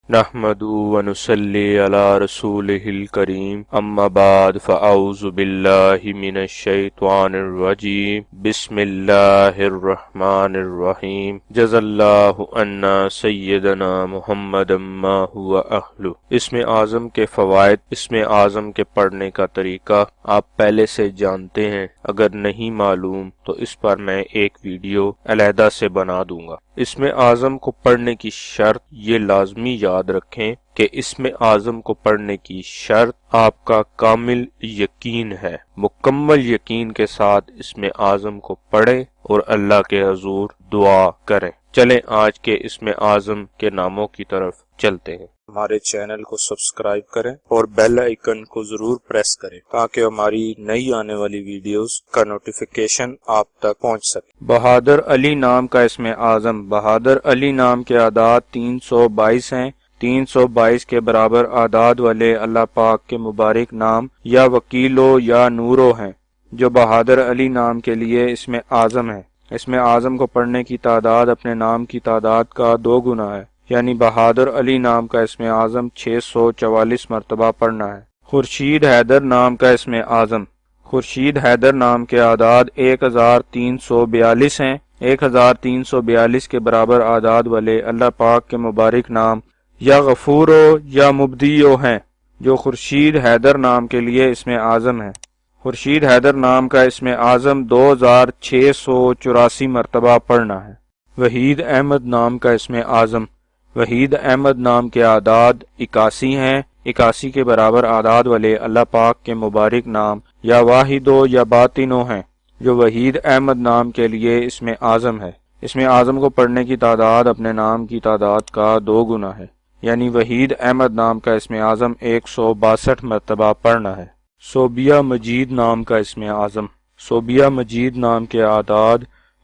نحمدہ ونصلی علی رسولہ الکریم اما بعد فاعوذ باللہ من الشیطان الرجیم بسم اللہ الرحمن الرحیم جزا اللہ عنا سیدنا محمد ما هو اہلہ۔ اسم اعظم کے فوائد۔ اسم اعظم کے پڑھنے کا طریقہ آپ پہلے سے جانتے ہیں، اگر نہیں معلوم تو اس پر میں ایک ویڈیو علیحدہ سے بنا دوں گا۔ اسم اعظم کو پڑھنے کی شرط، یہ لازمی یاد رکھیں کہ اسم اعظم کو پڑھنے کی شرط آپ کا کامل یقین ہے۔ مکمل یقین کے ساتھ اسم اعظم کو پڑھیں اور اللہ کے حضور دعا کریں۔ چلیں آج کے اسم اعظم کے ناموں کی طرف چلتے ہیں۔ ہمارے چینل کو سبسکرائب کریں اور بیل آئیکن کو ضرور پریس کریں تاکہ ہماری نئی آنے والی ویڈیوز کا نوٹیفیکیشن آپ تک پہنچ سکے۔ بہادر علی نام کا اسم اعظم۔ بہادر علی نام کے اعداد 322 ہیں۔ 322 کے برابر اعداد والے اللہ پاک کے مبارک نام یا وکیلو یا نورو ہیں جو بہادر علی نام کے لیے اسم اعظم ہے۔ اسم اعظم کو پڑھنے کی تعداد اپنے نام کی تعداد کا 2 گنا ہے، یعنی بہادر علی نام کا اسم اعظم 644 مرتبہ پڑھنا ہے۔ خورشید حیدر نام کا اسم اعظم۔ خورشید حیدر نام کے اعداد 1342 ہیں۔ 1342 کے برابر اعداد والے اللہ پاک کے مبارک نام یا غفورو یا مبدیو ہیں جو خورشید حیدر نام کے لیے اسم اعظم ہے۔ خورشید حیدر نام کا اسم اعظم 2684 مرتبہ پڑھنا ہے۔ وحید احمد نام کا اسم اعظم۔ وحید احمد نام کے اعداد 81 ہیں۔ 81 کے برابر اعداد والے اللہ پاک کے مبارک نام یا واحدو یا باطنو ہیں جو وحید احمد نام کے لیے اسم اعظم ہے۔ اسم اعظم کو پڑھنے کی تعداد اپنے نام کی تعداد کا 2 گنا ہے، یعنی وحید احمد نام کا اسم اعظم 162 مرتبہ پڑھنا ہے۔ صوبیہ مجید نام کا اسم اعظم۔ صوبیہ مجید نام کے اعداد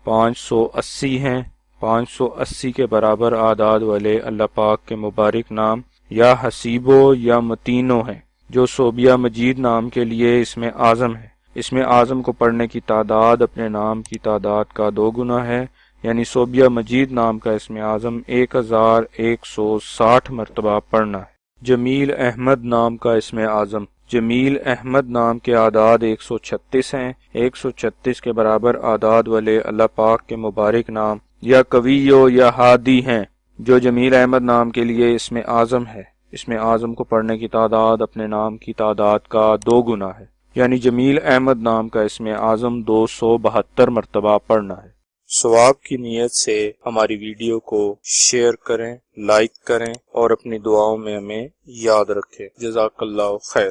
580 ہیں۔ 580 کے برابر اعداد والے اللہ پاک کے مبارک نام یا حسیبو یا متینو ہیں جو صوبیہ مجید نام کے لیے اسم اعظم ہے۔ اسم اعظم کو پڑھنے کی تعداد اپنے نام کی تعداد کا 2 گنا ہے، یعنی صوبیہ مجید نام کا اسم اعظم 1160 مرتبہ پڑھنا ہے۔ جمیل احمد نام کا اسم اعظم۔ جمیل احمد نام کے اعداد 136 ہیں۔ 136 کے برابر اعداد والے اللہ پاک کے مبارک نام یا قویو یا ہادی ہیں جو جمیل احمد نام کے لیے اسم اعظم ہے۔ اسم اعظم کو پڑھنے کی تعداد اپنے نام کی تعداد کا 2 گنا ہے، یعنی جمیل احمد نام کا اسم اعظم 272 مرتبہ پڑھنا ہے۔ ثواب کی نیت سے ہماری ویڈیو کو شیئر کریں، لائک کریں اور اپنی دعاؤں میں ہمیں یاد رکھیں۔ جزاک اللہ خیر۔